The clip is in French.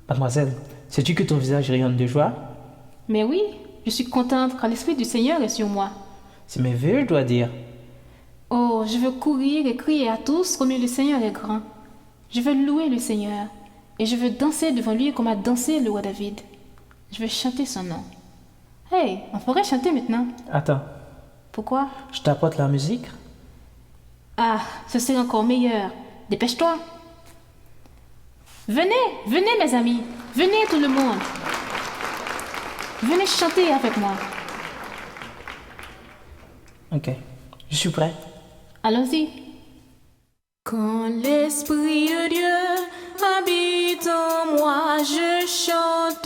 Mademoiselle, sais-tu que ton visage rayonne de joie? Mais oui, je suis contente car l'Esprit du Seigneur est sur moi. C'est merveilleux, je dois dire. Oh, je veux courir et crier à tous combien le Seigneur est grand. Je veux louer le Seigneur et je veux danser devant lui comme a dansé le roi David. Je veux chanter son nom. Hey, on pourrait chanter maintenant. Attends, Pourquoi? je t'apporte la musique? Ah, ce serait encore meilleur. Dépêche-toi. Venez, venez mes amis. Venez tout le monde. Venez chanter avec moi. Ok, je suis prêt. Allons-y. Quand l'Esprit de Dieu habite en moi, je chante